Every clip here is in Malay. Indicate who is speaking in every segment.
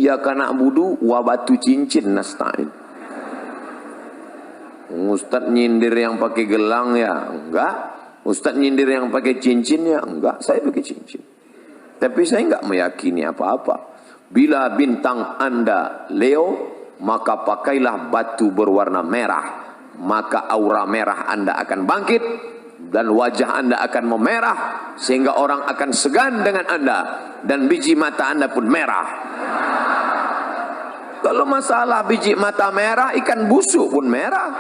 Speaker 1: Iyyaka na'budu wa batu cincin nasta'in. Ustaz nyindir yang pakai gelang ya enggak, Ustaz nyindir yang pakai cincin ya enggak, saya pakai cincin. Tapi saya enggak meyakini apa-apa. Bila bintang Anda Leo, maka pakailah batu berwarna merah, maka aura merah Anda akan bangkit dan wajah Anda akan memerah sehingga orang akan segan dengan Anda dan biji mata Anda pun merah. Kalau masalah biji mata merah, ikan busuk pun merah.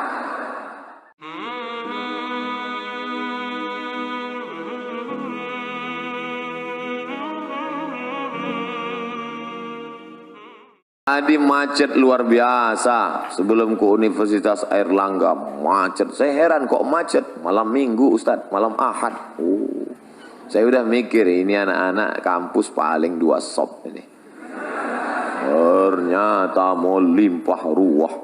Speaker 1: Tadi macet luar biasa. Sebelum ke Universitas Airlangga macet. Saya heran kok macet malam Minggu Ustaz, malam Ahad. Saya udah mikir ini anak-anak kampus paling 2 sop ini. Ternyata mau limpah ruah.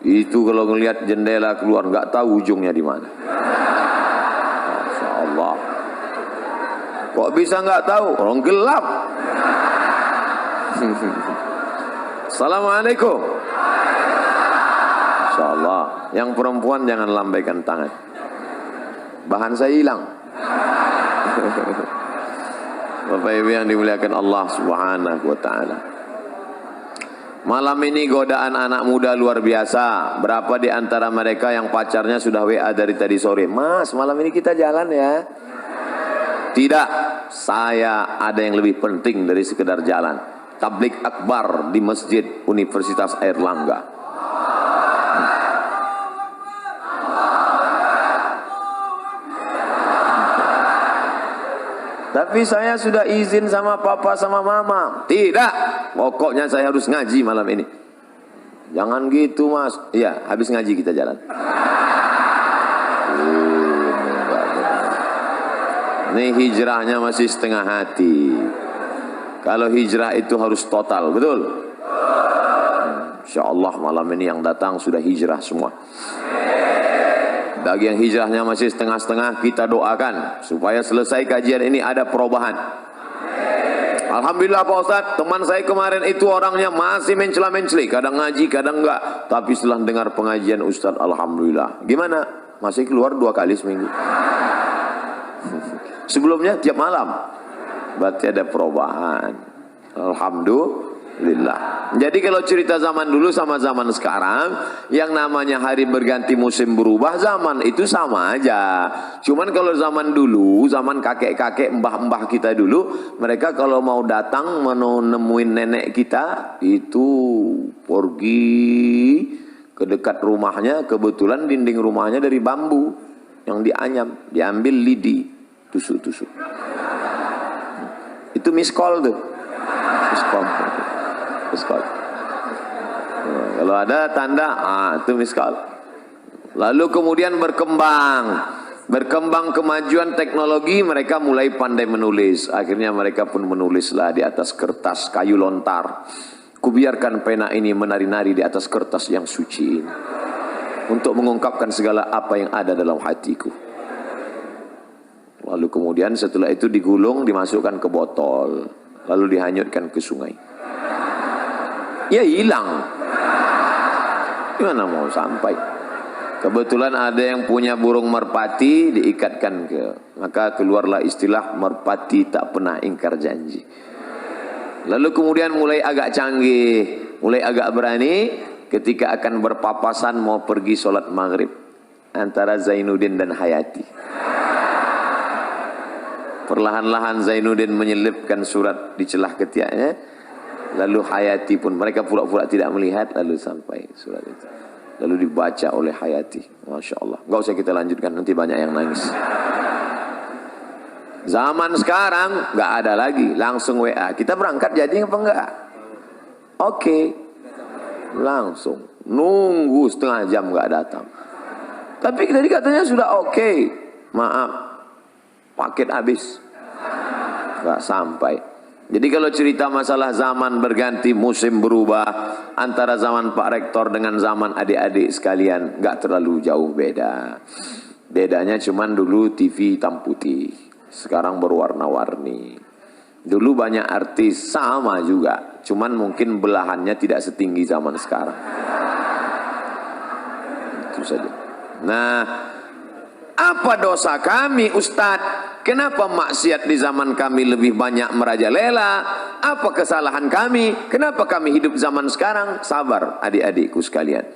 Speaker 1: Itu kalau ngelihat jendela keluar nggak tahu ujungnya di mana. Masya Allah. Kok bisa nggak tahu? Orang gelap. Assalamualaikum. Insya Allah. Yang perempuan jangan lambaikan tangan. Bahan saya hilang. Bapak Ibu yang dimuliakan Allah Subhanahu wa Ta'ala. Malam ini godaan anak muda luar biasa. Berapa di antara mereka yang pacarnya sudah WA dari tadi sore? Mas, malam ini kita jalan ya? Tidak. Saya ada yang lebih penting dari sekedar jalan. Tablik akbar di Masjid Universitas Airlangga. Tapi saya sudah izin sama papa sama mama. Tidak, pokoknya saya harus ngaji malam ini. Jangan gitu mas. Iya, habis ngaji kita jalan. Ini hijrahnya masih setengah hati. Kalau hijrah itu harus total, betul? Insya Allah malam ini yang datang sudah hijrah semua. Bagi yang hijrahnya masih setengah-setengah, kita doakan supaya selesai kajian ini ada perubahan. Alhamdulillah Pak Ustadz, teman saya kemarin itu orangnya masih mencela-menceli, kadang ngaji, kadang enggak. Tapi setelah dengar pengajian Ustadz, Alhamdulillah. Gimana? Masih keluar 2 kali seminggu. Sebelumnya tiap malam. Berarti ada perubahan. Alhamdulillah. Jadi kalau cerita zaman dulu sama zaman sekarang, yang namanya hari berganti musim berubah, zaman itu sama aja. Cuman kalau zaman dulu, zaman kakek-kakek, mbah-mbah kita dulu, mereka kalau mau datang menemuin nenek kita, itu pergi ke dekat rumahnya, kebetulan dinding rumahnya dari bambu yang dianyam, diambil lidi, tusuk-tusuk. Itu miss call tuh. Miss call. Miss call. Kalau ada tanda, itu miss call. Lalu kemudian berkembang kemajuan teknologi, mereka mulai pandai menulis. Akhirnya mereka pun menulislah di atas kertas kayu lontar. Kubiarkan pena ini menari-nari di atas kertas yang suci ini, untuk mengungkapkan segala apa yang ada dalam hatiku. Lalu kemudian setelah itu digulung, dimasukkan ke botol, lalu dihanyutkan ke sungai. Ya hilang. Gimana mau sampai? Kebetulan ada yang punya burung merpati, diikatkan maka keluarlah istilah merpati tak pernah ingkar janji. Lalu kemudian mulai agak canggih, mulai agak berani ketika akan berpapasan mau pergi sholat maghrib antara Zainuddin dan Hayati. Perlahan-lahan Zainuddin menyelipkan surat di celah ketiaknya, lalu Hayati pun, mereka pura-pura tidak melihat, lalu sampai surat itu, lalu dibaca oleh Hayati. Masya Allah. Gak usah kita lanjutkan, nanti banyak yang nangis. Zaman sekarang gak ada lagi, langsung WA, kita berangkat jadi apa enggak? Oke, langsung nunggu setengah jam gak datang. Tapi tadi katanya sudah oke. Maaf, paket habis, nggak sampai. Jadi kalau cerita masalah zaman berganti, musim berubah, antara zaman Pak Rektor dengan zaman adik-adik sekalian nggak terlalu jauh beda. Bedanya cuman dulu TV hitam putih, sekarang berwarna-warni. Dulu banyak artis sama juga, cuman mungkin belahannya tidak setinggi zaman sekarang. Itu saja. Nah, apa dosa kami Ustadz? Kenapa maksiat di zaman kami lebih banyak merajalela? Apa kesalahan kami? Kenapa kami hidup zaman sekarang? Sabar adik-adikku sekalian.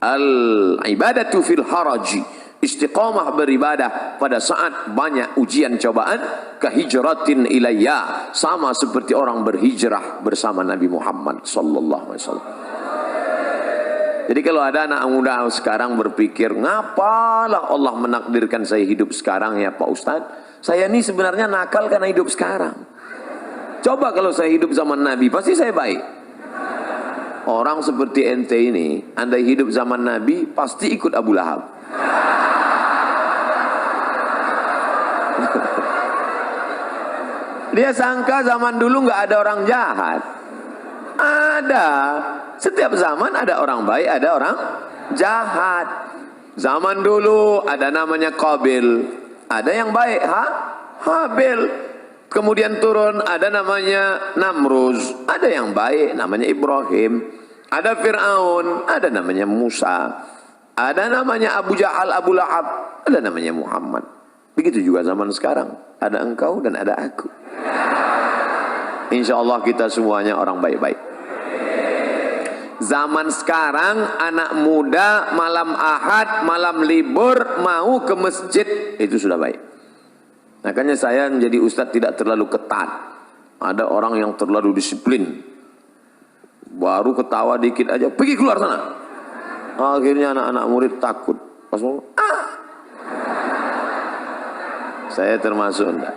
Speaker 1: Al-ibadatu fil haraji. Istiqamah beribadah pada saat banyak ujian cobaan. Kahijratin ilayya. Sama seperti orang berhijrah bersama Nabi Muhammad sallallahu alaihi wasallam. Jadi kalau ada anak muda sekarang berpikir, ngapalah Allah menakdirkan saya hidup sekarang ya Pak Ustadz? Saya ini sebenarnya nakal karena hidup sekarang. Coba kalau saya hidup zaman Nabi, pasti saya baik. Orang seperti ente ini, andai hidup zaman Nabi, pasti ikut Abu Lahab. Dia sangka zaman dulu nggak ada orang jahat. Ada. Setiap zaman ada orang baik, ada orang jahat. Zaman dulu ada namanya Qabil, ada yang baik, Habil. Kemudian turun ada namanya Namruz, ada yang baik namanya Ibrahim. Ada Fir'aun, ada namanya Musa. Ada namanya Abu Jahal, Abu Lahab, ada namanya Muhammad. Begitu juga zaman sekarang, ada engkau dan ada aku. Insya Allah kita semuanya orang baik-baik. Zaman sekarang anak muda malam Ahad, malam libur mau ke masjid, itu sudah baik. Makanya saya menjadi ustadz tidak terlalu ketat. Ada orang yang terlalu disiplin, baru ketawa dikit aja pergi keluar sana. Akhirnya anak-anak murid takut. Pas mau, saya termasuk enggak.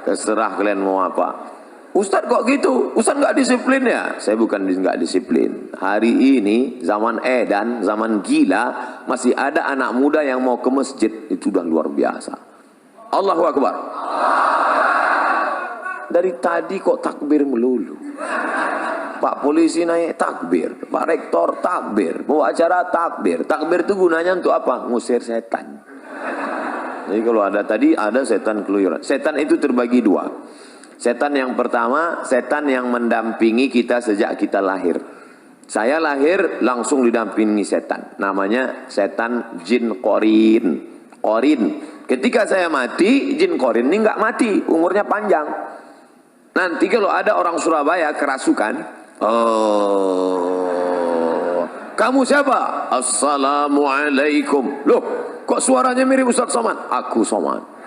Speaker 1: Terserah kalian mau apa. Ustadz kok gitu? Ustadz nggak disiplin ya? Saya bukan nggak disiplin. Hari ini zaman edan, zaman gila, masih ada anak muda yang mau ke masjid. Itu udah luar biasa. Allahu Akbar. Dari tadi kok takbir melulu. Pak polisi naik takbir, Pak rektor takbir, bawa acara takbir. Takbir itu gunanya untuk apa? Ngusir setan. Jadi kalau ada tadi ada setan keluyuran. Setan itu terbagi dua. Setan yang pertama, setan yang mendampingi kita sejak kita lahir. Saya lahir langsung didampingi setan. Namanya setan jin korin. Korin. Ketika saya mati, jin korin ini nggak mati, umurnya panjang. Nanti kalau ada orang Surabaya kerasukan, kamu siapa? Assalamualaikum. Loh, kok suaranya mirip Ustadz Somad? Aku Somad.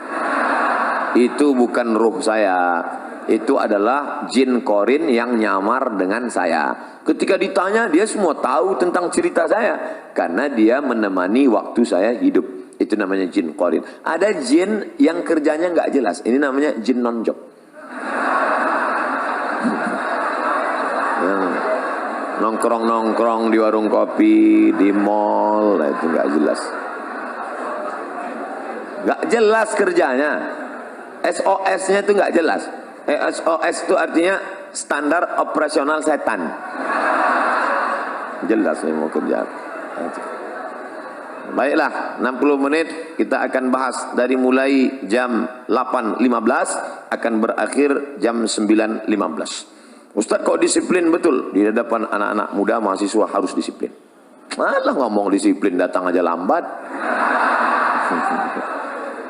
Speaker 1: Itu bukan ruh saya, itu adalah jin korin yang nyamar dengan saya. Ketika ditanya dia semua tahu tentang cerita saya, karena dia menemani waktu saya hidup. Itu namanya jin korin. Ada jin yang kerjanya nggak jelas, ini namanya jin nonjok. Nongkrong-nongkrong di warung kopi, di mall, itu nggak jelas. Nggak jelas kerjanya. SOS-nya itu nggak jelas. SOS itu artinya standar operasional setan. Jelas nih mau kerja. Baiklah, 60 menit kita akan bahas dari mulai jam 8.15 akan berakhir jam 9.15. Ustadz kok disiplin betul? Di hadapan anak-anak muda mahasiswa harus disiplin. Malah ngomong disiplin datang aja lambat.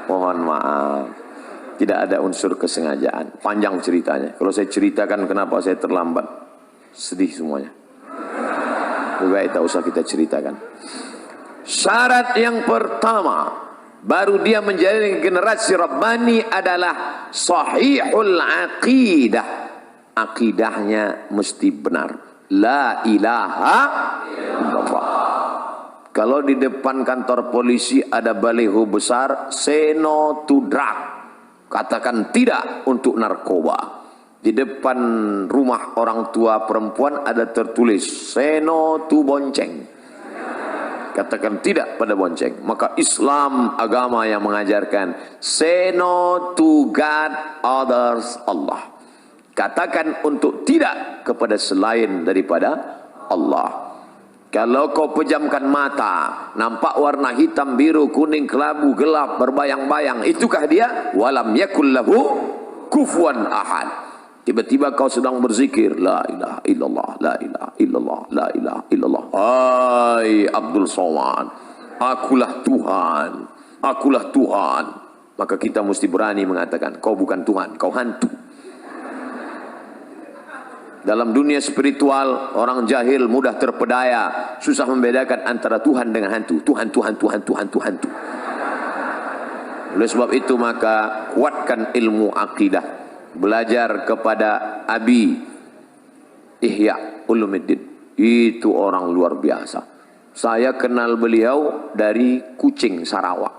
Speaker 1: Mohon maaf. Tidak ada unsur kesengajaan. Panjang ceritanya. Kalau saya ceritakan kenapa saya terlambat, sedih semuanya. Lebih baik tak usah kita ceritakan. Syarat yang pertama, baru dia menjadi generasi Rabbani adalah sahihul aqidah. Akidahnya mesti benar. La ilaha illallah. Kalau di depan kantor polisi ada baliho besar, say no to drug. Katakan tidak untuk narkoba. Di depan rumah orang tua perempuan ada tertulis say no to bonceng. Katakan tidak pada bonceng. Maka Islam agama yang mengajarkan say no to God, others, Allah. Katakan untuk tidak kepada selain daripada Allah. Kalau kau pejamkan mata, nampak warna hitam, biru, kuning, kelabu, gelap, berbayang-bayang, itukah dia? Walam yakul lahu kufuwan ahad. Tiba-tiba kau sedang berzikir, la ilaha illallah, la ilaha illallah, la ilaha illallah. Hai Abdul Somad, akulah Tuhan, akulah Tuhan. Maka kita mesti berani mengatakan, kau bukan Tuhan, kau hantu. Dalam dunia spiritual, orang jahil mudah terpedaya, susah membedakan antara Tuhan dengan hantu. Tuhan, Tuhan, Tuhan, Tuhan, Tuhan, Tuhan. Oleh sebab itu maka kuatkan ilmu akidah. Belajar kepada Abi Ihya Ulumuddin. Itu orang luar biasa. Saya kenal beliau dari Kucing, Sarawak.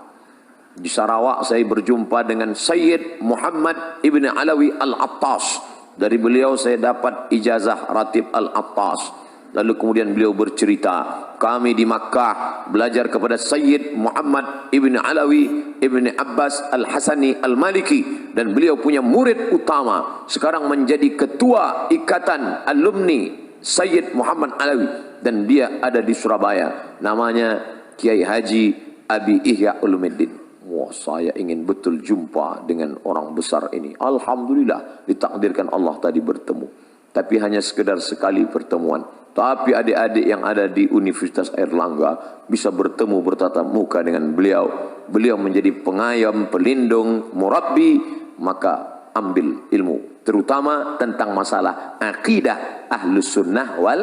Speaker 1: Di Sarawak saya berjumpa dengan Sayyid Muhammad Ibn Alawi Al-Attas. Dari beliau saya dapat ijazah Ratib Al-Attas. Lalu kemudian beliau bercerita, kami di Makkah belajar kepada Sayyid Muhammad Ibn Alawi Ibn Abbas Al-Hasani Al-Maliki. Dan beliau punya murid utama, sekarang menjadi ketua ikatan alumni Sayyid Muhammad Alawi. Dan dia ada di Surabaya, namanya Kiai Haji Abi Ihya Ulumuddin. Wah, saya ingin betul jumpa dengan orang besar ini. Alhamdulillah ditakdirkan Allah tadi bertemu. Tapi hanya sekedar sekali pertemuan. Tapi adik-adik yang ada di Universitas Airlangga bisa bertemu bertatap muka dengan beliau. Beliau menjadi pengayom, pelindung, murabbi. Maka ambil ilmu, terutama tentang masalah akidah Ahlus Sunnah wal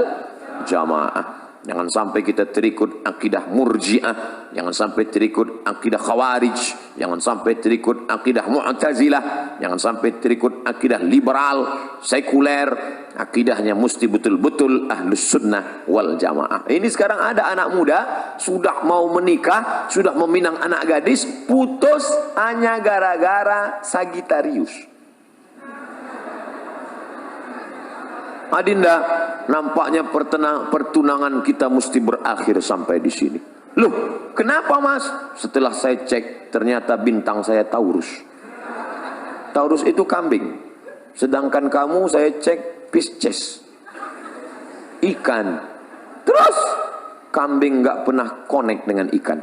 Speaker 1: Jamaah. Jangan sampai kita terikut akidah Murji'ah, jangan sampai terikut akidah Khawarij, jangan sampai terikut akidah Mu'tazilah, jangan sampai terikut akidah liberal, sekuler. Akidahnya mesti betul-betul Ahlus Sunnah wal Jamaah. Ini sekarang ada anak muda sudah mau menikah, sudah meminang anak gadis, putus hanya gara-gara Sagittarius. Adinda, nampaknya pertunangan kita mesti berakhir sampai di sini. Loh, kenapa mas? Setelah saya cek, ternyata bintang saya Taurus. Taurus itu kambing. Sedangkan kamu saya cek Pisces, ikan. Terus kambing nggak pernah connect dengan ikan.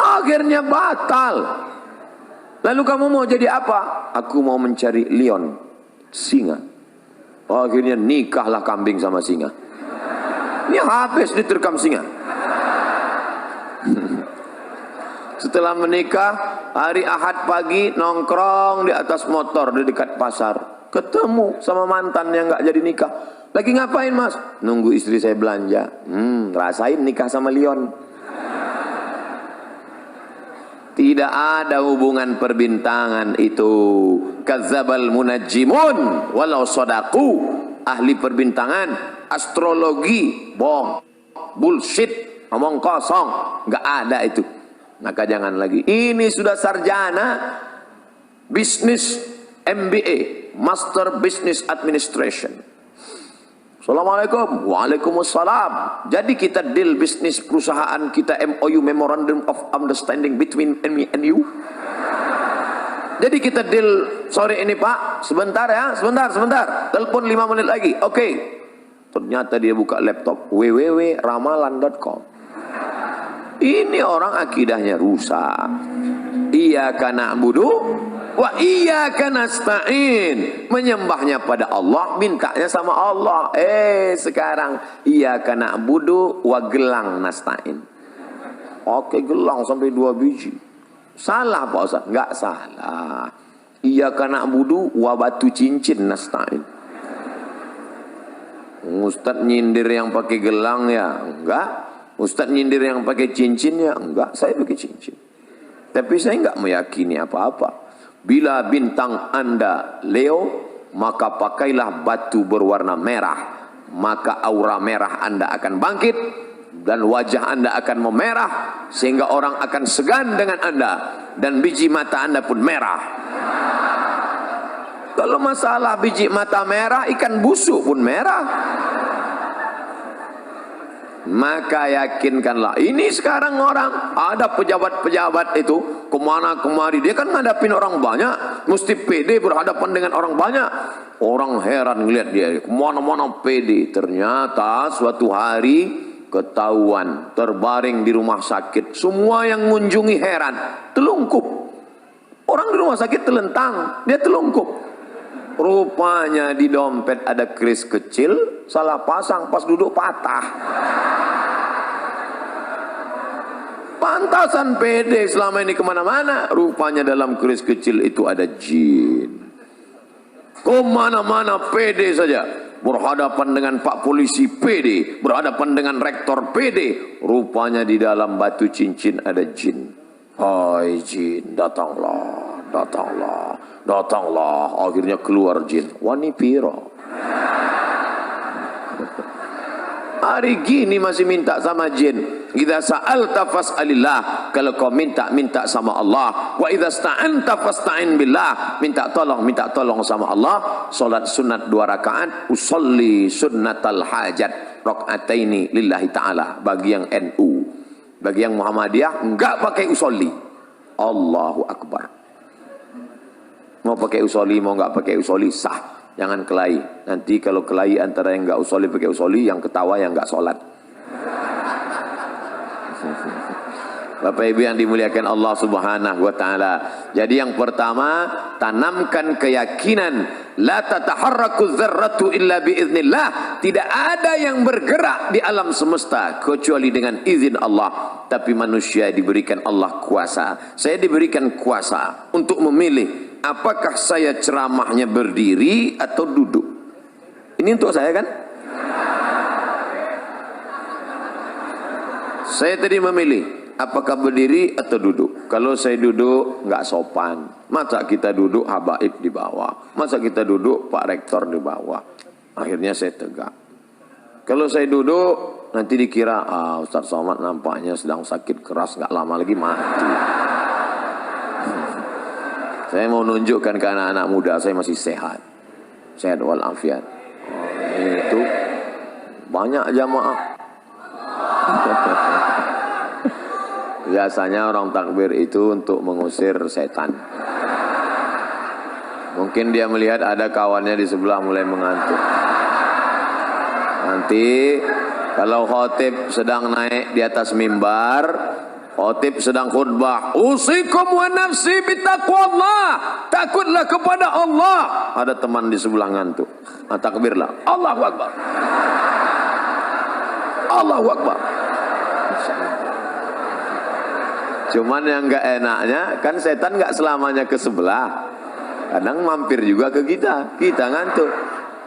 Speaker 1: Akhirnya batal. Lalu kamu mau jadi apa? Aku mau mencari Lion, singa. Akhirnya nikahlah kambing sama singa. Ini habis diterkam singa. Setelah menikah, hari Ahad pagi nongkrong di atas motor di dekat pasar. Ketemu sama mantan yang nggak jadi nikah. Lagi ngapain mas? Nunggu istri saya belanja. Rasain nikah sama Lion. Tidak ada hubungan perbintangan itu. Kadzabal munajjimun walau sadaku. Ahli perbintangan, astrologi, bohong, bullshit, omong kosong, nggak ada itu. Maka jangan lagi. Ini sudah sarjana bisnis MBA, Master Business Administration. Assalamualaikum. Waalaikumsalam. Jadi kita deal bisnis perusahaan kita, MOU, Memorandum of Understanding between me and you. Jadi kita deal sore ini pak, sebentar ya, sebentar. Telepon 5 menit lagi. Oke. Ternyata dia buka laptop www.ramalan.com. Ini orang akidahnya rusak. Iyyaka na'budu wa iyyaka nasta'in. Menyembahnya pada Allah, mintanya sama Allah. Sekarang iyyaka na'budu wa gelang nasta'in. Oke, gelang sampai 2 biji. Salah Pak Ustaz? Enggak salah. Iyyaka na'budu wa batu cincin nasta'in. Ustaz nyindir yang pakai gelang ya? Enggak. Ustaz nyindir yang pakai cincin ya? Enggak, saya pakai cincin. Tapi saya enggak meyakini apa-apa. Bila bintang Anda Leo, maka pakailah batu berwarna merah. Maka aura merah Anda akan bangkit. Dan wajah Anda akan memerah. Sehingga orang akan segan dengan Anda. Dan biji mata Anda pun merah. Kalau masalah biji mata merah, ikan busuk pun merah. Maka yakinkanlah. Ini sekarang orang, ada pejabat-pejabat itu kemana-kemari, dia kan ngadapin orang banyak, mesti pede berhadapan dengan orang banyak. Orang heran ngeliat dia kemana-mana pede. Ternyata suatu hari ketahuan terbaring di rumah sakit. Semua yang mengunjungi heran, telungkup. Orang di rumah sakit telentang, dia telungkup. Rupanya di dompet ada kris kecil, salah pasang, pas duduk patah. Pantasan pede selama ini kemana-mana. Rupanya dalam kris kecil itu ada jin. Kemana-mana pede saja. Berhadapan dengan Pak Polisi pede, berhadapan dengan Rektor pede. Rupanya di dalam batu cincin ada jin. Hai jin, datanglah, datanglah, datanglah. Akhirnya keluar jin. Wani piro. Hari gini masih minta sama jin. Idza sa'alta fas'alillah. Kalau kau minta, minta sama Allah. Wa idza sta'anta fasta'in billah. Minta tolong sama Allah. Salat sunat 2 rakaat. Usolli sunnatal hajat. Raka'ataini lillahi ta'ala. Bagi yang NU. Bagi yang Muhammadiyah, enggak pakai usolli. Allahu Akbar. Mau pakai usolli, mau enggak pakai usolli, sah. Jangan kelahi. Nanti kalau kelahi antara yang enggak usolli pakai usolli, yang ketawa yang enggak sholat. Bapak Ibu yang dimuliakan Allah Subhanahu wa taala. Jadi yang pertama, tanamkan keyakinan la tataharraku dzarratu illa biiznillah. Tidak ada yang bergerak di alam semesta kecuali dengan izin Allah. Tapi manusia diberikan Allah kuasa. Saya diberikan kuasa untuk memilih apakah saya ceramahnya berdiri atau duduk. Ini untuk saya kan? Saya tadi memilih apakah berdiri atau duduk. Kalau saya duduk nggak sopan. Masa kita duduk habaib di bawah. Masa kita duduk Pak Rektor di bawah. Akhirnya saya tegak. Kalau saya duduk nanti dikira Ustaz Somad nampaknya sedang sakit keras, nggak lama lagi mati. Saya mau nunjukkan ke anak-anak muda saya masih sehat. Sehat walafiat. Itu banyak jamaah. Biasanya orang takbir itu untuk mengusir setan. Mungkin dia melihat ada kawannya di sebelah mulai mengantuk. Nanti kalau khotib sedang naik di atas mimbar, khotib sedang khutbah, usikum wa nafsi bitaqwallah, takutlah kepada Allah. Ada teman di sebelah ngantuk. Nah, takbirlah. Allahu Akbar. Allahu Akbar. Cuman yang enggak enaknya kan setan enggak selamanya ke sebelah. Kadang mampir juga ke kita. Kita ngantuk.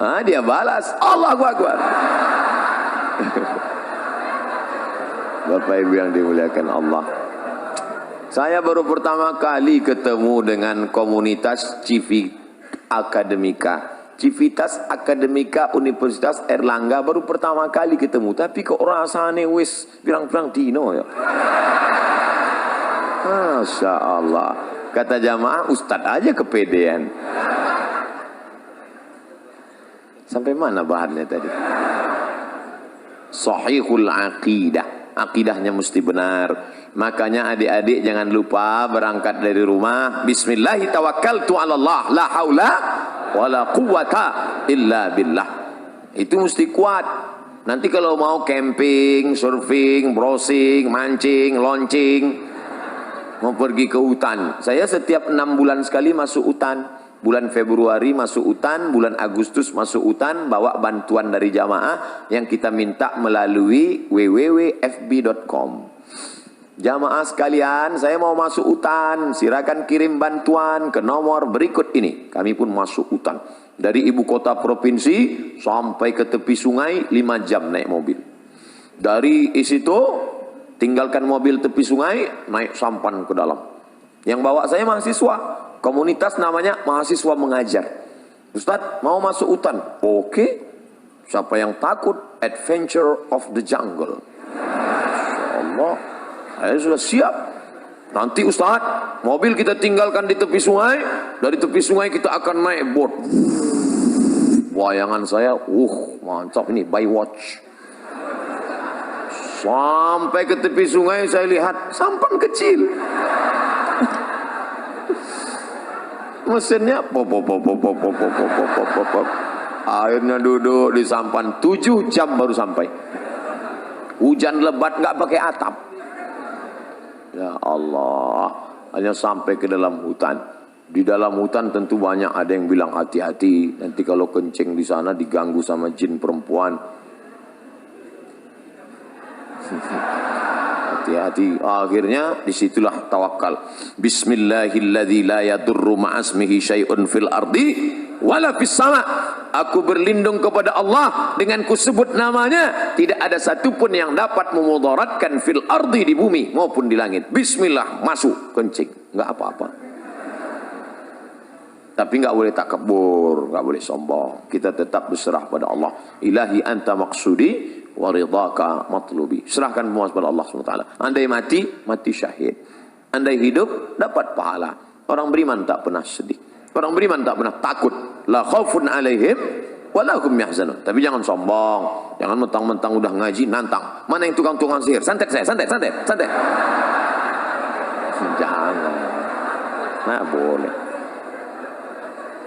Speaker 1: Ah, dia balas. Allahu Akbar. Bapak Ibu yang dimuliakan Allah. Saya baru pertama kali ketemu dengan komunitas Civitas Akademika Universitas Erlangga, baru pertama kali ketemu. Tapi kok rasane wis pirang-pirang dino ya. Masya Allah. Kata jamaah, Ustadz aja kepedean. Sampai mana bahannya tadi? Sahihul aqidah. Akidahnya mesti benar. Makanya adik-adik jangan lupa berangkat dari rumah. Bismillahi tawakkaltu ala Allah. La haula wala quwata illa billah. Itu mesti kuat. Nanti kalau mau camping, surfing, browsing, mancing, launching, mau pergi ke hutan. Saya setiap 6 bulan sekali masuk hutan. Bulan Februari masuk hutan, bulan Agustus masuk hutan, bawa bantuan dari jamaah yang kita minta melalui www.fb.com. Jamaah sekalian, saya mau masuk hutan, silakan kirim bantuan ke nomor berikut ini. Kami pun masuk hutan. Dari ibu kota provinsi sampai ke tepi sungai 5 jam naik mobil. Dari situ tinggalkan mobil tepi sungai, naik sampan ke dalam. Yang bawa saya mahasiswa. Komunitas namanya mahasiswa mengajar. Ustadz mau masuk hutan. Oke. Siapa yang takut? Adventure of the jungle. Insyaallah. Saya sudah siap. Nanti Ustadz, mobil kita tinggalkan di tepi sungai. Dari tepi sungai kita akan naik boat. Wayangan saya, mantap ini, by watch. Sampai ke tepi sungai saya lihat sampan kecil. Mesinnya pop. Akhirnya duduk di sampan 7 jam baru sampai. Hujan lebat nggak pakai atap. Ya Allah, hanya sampai ke dalam hutan. Di dalam hutan tentu banyak ada yang bilang hati-hati, nanti kalau kencing di sana diganggu sama jin perempuan. Hati-hati. Akhirnya disitulah tawakal. Bismillahilladzi la yadurru ma'asmihi syai'un fil ardi wala fis sama. Aku berlindung kepada Allah dengan kusebut namanya, tidak ada satupun yang dapat memudaratkan fil ardi, di bumi maupun di langit. Bismillah, masuk kencing, enggak apa-apa. Tapi enggak boleh takabur, enggak boleh sombong. Kita tetap berserah pada Allah. Ilahi anta maksudi wa ridhaka matlubi. Serahkan semua kepada Allah SWT. Andai mati, mati syahid. Andai hidup, dapat pahala. Orang beriman tak pernah sedih. Orang beriman tak pernah takut. La khaufun alaihim wa la hum yahzanun. Tapi jangan sombong. Jangan mentang-mentang udah ngaji nantang. Mana yang tukang-tukang sihir? Santet saya, santet. Jangan. Nah, boleh.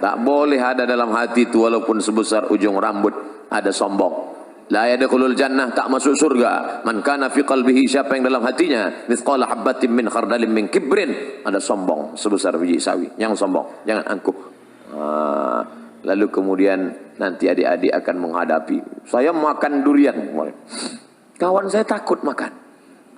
Speaker 1: Tak boleh ada dalam hati itu walaupun sebesar ujung rambut ada sombong. La yadkhulul jannah, tak masuk surga. Man kana fi qalbihi, siapa yang dalam hatinya mithqala habatin min khardalin min kibrin, ada sombong sebesar biji sawi. Yang sombong, jangan angkuh. Lalu kemudian nanti adik-adik akan menghadapi, saya makan durian kemarin. Kawan saya takut makan.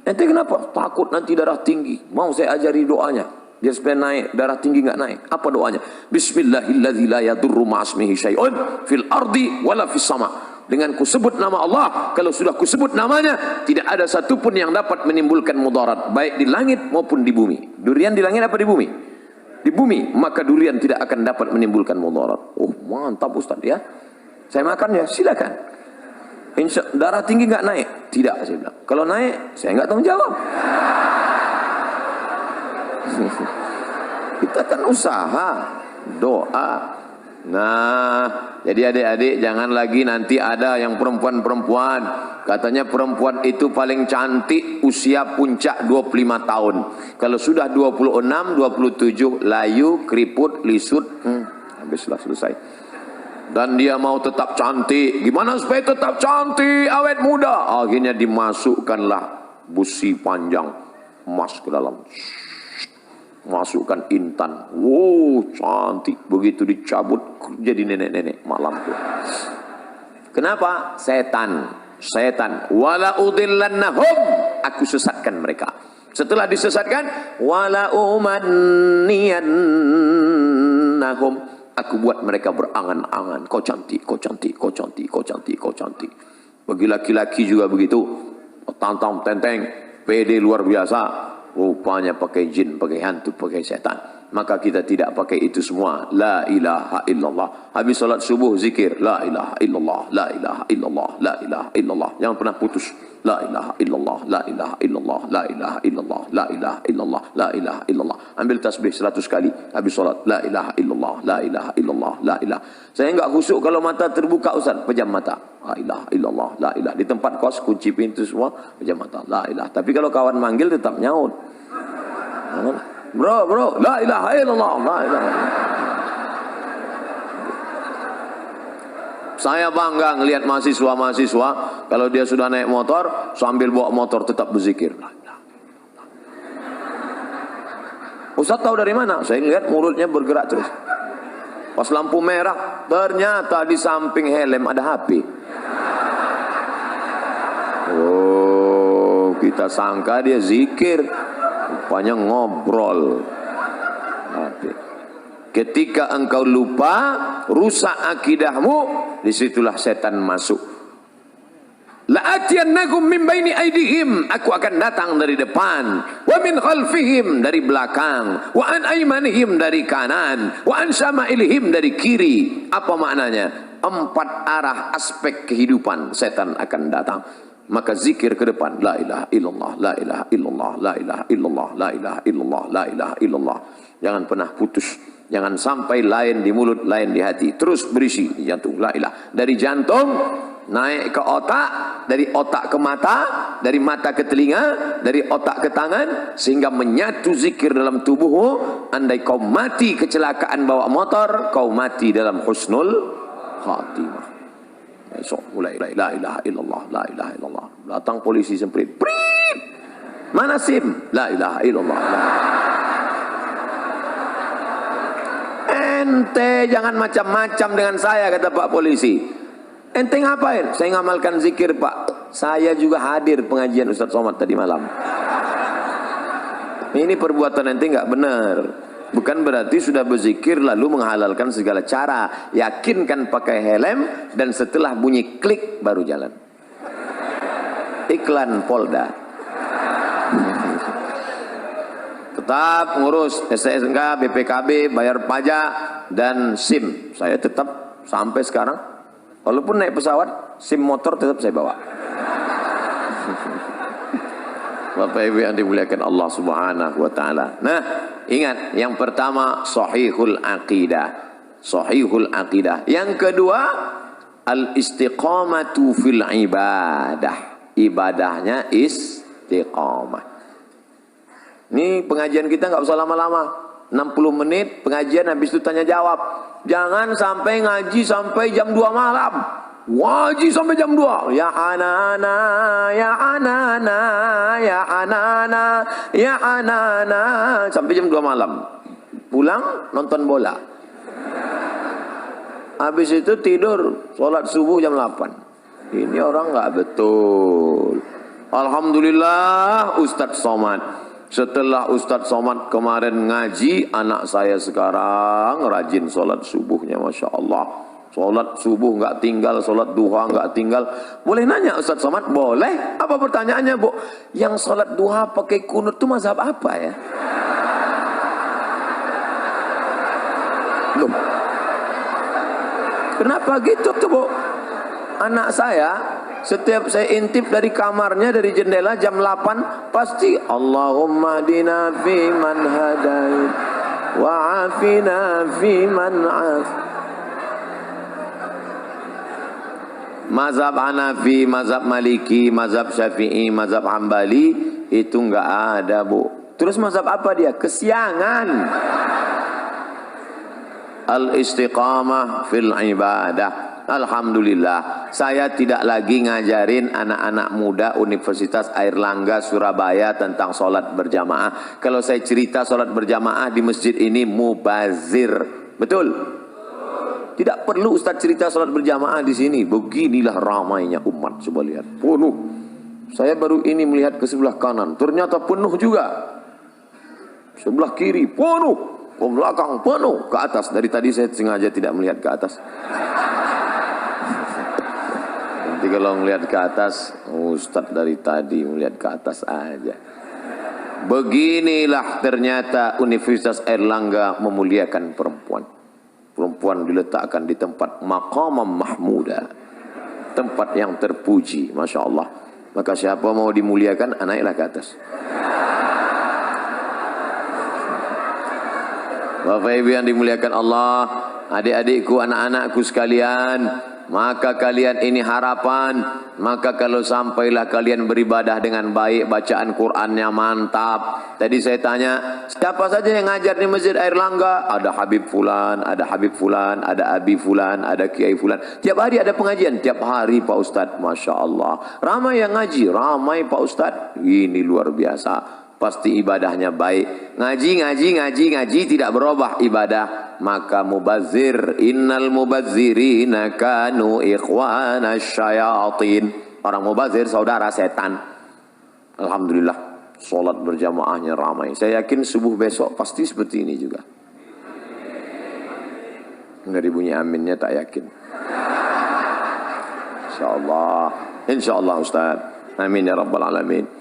Speaker 1: Nanti kenapa? Takut nanti darah tinggi. Mau saya ajari doanya. Dia supaya naik, darah tinggi enggak naik. Apa doanya? Bismillahilladzi la yadurru ma'asmihi syai'un fil ardi wala fis sama. Dengan kusebut nama Allah, kalau sudah kusebut namanya, tidak ada satupun yang dapat menimbulkan mudarat, baik di langit maupun di bumi. Durian di langit apa di bumi? Di bumi, maka durian tidak akan dapat menimbulkan mudarat. Oh, mantap Ustaz ya. Saya makan ya, silakan. Insya darah tinggi enggak naik? Tidak, saya bilang. Kalau naik, saya enggak tanggung jawab. Kita kan usaha, doa. Nah, jadi adik-adik jangan lagi nanti ada yang perempuan-perempuan katanya perempuan itu paling cantik usia puncak 25 tahun. Kalau sudah 26, 27 layu, keriput, lisut, habislah, selesai. Dan dia mau tetap cantik. Gimana supaya tetap cantik, awet muda? Akhirnya dimasukkanlah busi panjang emas ke dalam. Masukkan intan. Wow, cantik. Begitu dicabut jadi nenek-nenek malam itu. Kenapa? Setan. Wala udillannahum, aku sesatkan mereka. Setelah disesatkan, wala umanniyannahum, aku buat mereka berangan-angan. Kau cantik. Bagi laki-laki juga begitu. Tantang tenteng, pede luar biasa. Rupanya pakai jin, pakai hantu, pakai setan. Maka kita tidak pakai itu semua. La ilaha illallah. Habis salat subuh zikir. La ilaha illallah. La ilaha illallah. La ilaha illallah. Jangan pernah putus. La ilaha illallah. La ilaha illallah. La ilaha illallah. La ilaha illallah. La ilaha illallah. Ambil tasbih 100 kali. Habis salat. La ilaha illallah. La ilaha illallah. La ilaha. Saya enggak khusuk kalau mata terbuka Ustaz. Pejam mata. La ilaha illallah. La ilaha. Di tempat kos kunci pintu semua. Pejam mata. La ilaha. Tapi kalau kawan manggil tetap nyaut. Bro, la ilaha illallah, la ilaha illallah. Saya bangga ngelihat mahasiswa-mahasiswa kalau dia sudah naik motor sambil bawa motor tetap berzikir. Ustaz tahu dari mana? Saya lihat mulutnya bergerak terus. Pas lampu merah, ternyata di samping helm ada HP. Oh, kita sangka dia zikir. Rupanya ngobrol. Ketika engkau lupa, rusak akidahmu, disitulah setan masuk. La'atiyannakum min baini aydihim, aku akan datang dari depan, wa min khalfihim, dari belakang, wa an aymanihim, dari kanan, wa an syama'ilihim, dari kiri. Apa maknanya? 4 arah aspek kehidupan setan akan datang. Maka zikir ke depan, la ilaha illallah, la ilaha illallah, la ilaha illallah, la ilaha illallah, la ilaha illallah. Jangan pernah putus. Jangan sampai lain di mulut, lain di hati. Terus berisi di jantung, la ilaha. Dari jantung naik ke otak, dari otak ke mata, dari mata ke telinga, dari otak ke tangan, sehingga menyatu zikir dalam tubuhmu. Andai kau mati kecelakaan bawa motor, kau mati dalam husnul khatimah. Esok mulai la ilaha illallah, la ilaha illallah. Datang polisi semprit, prit, mana SIM? La ilaha illallah. Ente jangan macam-macam dengan saya, kata Pak Polisi. Ente ngapain? Saya ngamalkan zikir, Pak. Saya juga hadir pengajian Ustaz Somad tadi malam. Ini perbuatan ente nggak benar. Bukan berarti sudah berzikir lalu menghalalkan segala cara. Yakinkan pakai helm dan setelah bunyi klik baru jalan. Iklan Polda. Tetap ngurus SSNK, BPKB, bayar pajak dan SIM. Saya tetap sampai sekarang, walaupun naik pesawat, SIM motor tetap saya bawa. Bapak Ibu yang dimuliakan Allah Subhanahu wa taala. Nah, ingat, yang pertama sahihul aqidah. Sahihul aqidah. Yang kedua, al-istiqamatu fil ibadah. Ibadahnya istiqamah. Ini pengajian kita nggak usah lama-lama. 60 menit pengajian, habis itu tanya jawab. Jangan sampai ngaji sampai jam 2 malam. Ngaji sampai jam 2. Ya anana, ya anana, ya anana, ya anana, sampai jam 2 malam. Pulang nonton bola. Habis itu tidur, sholat subuh jam 8. Ini orang nggak betul. Alhamdulillah Ustadz Somad. Setelah Ustadz Somad kemarin ngaji, anak saya sekarang rajin sholat subuhnya, Masya Allah. Sholat subuh nggak tinggal, sholat duha nggak tinggal. Boleh nanya Ustadz Somad? Boleh. Apa pertanyaannya, Bu? Yang sholat duha pakai kunut itu mazhab apa ya? Loh, kenapa gitu tuh, Bu? Anak saya, setiap saya intip dari kamarnya, dari jendela jam 8, pasti Allahumma dina fi man hadait wa afina fi man af. Mazhab Hanafi, mazhab Maliki, mazhab Syafi'i, mazhab Hambali itu enggak ada, Bu. Terus mazhab apa dia? Kesiangan. Al-istiqamah fil ibadah. Alhamdulillah, saya tidak lagi ngajarin anak-anak muda Universitas Airlangga Surabaya tentang sholat berjamaah. Kalau saya cerita sholat berjamaah di masjid ini mubazir, betul? Tidak perlu Ustaz cerita sholat berjamaah di sini. Beginilah ramainya umat, coba lihat, penuh. Saya baru ini melihat ke sebelah kanan, ternyata penuh juga. Sebelah kiri penuh, ke belakang penuh, ke atas. Dari tadi saya sengaja tidak melihat ke atas. Nanti kalau melihat ke atas, Ustadz dari tadi melihat ke atas aja. Beginilah ternyata Universitas Airlangga memuliakan perempuan. Perempuan diletakkan di tempat maqamam mahmuda, tempat yang terpuji, Masya Allah. Maka siapa mau dimuliakan, naiklah ke atas. Bapak Ibu yang dimuliakan Allah, adik-adikku, anak-anakku sekalian, maka kalian ini harapan. Maka kalau sampailah kalian beribadah dengan baik, bacaan Qur'annya mantap. Tadi saya tanya, siapa saja yang ngajar di Masjid Airlangga? Ada Habib Fulan, ada Habib Fulan, ada Abi Fulan, ada Kiai Fulan. Tiap hari ada pengajian, tiap hari Pak Ustadz. Masya Allah, ramai yang ngaji, ramai Pak Ustadz. Ini luar biasa. Pasti ibadahnya baik. Ngaji tidak berubah ibadah. Maka mubazir, innal mubazzirina kanu ikhwana syayatin. Orang mubazir saudara setan. Alhamdulillah, sholat berjamaahnya ramai. Saya yakin subuh besok pasti seperti ini juga. Dari bunyi aminnya tak yakin. Insyaallah Ustaz. Amin ya rabbal alamin.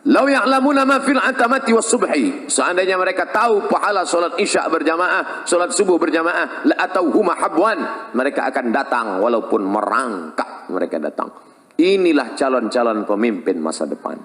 Speaker 1: Lau ya'lamuna ma fil atamati was subhi. Seandainya mereka tahu pahala solat isya berjamaah, solat subuh berjamaah, la atauhuma habwan. Mereka akan datang walaupun merangkak, mereka datang. Inilah calon-calon pemimpin masa depan.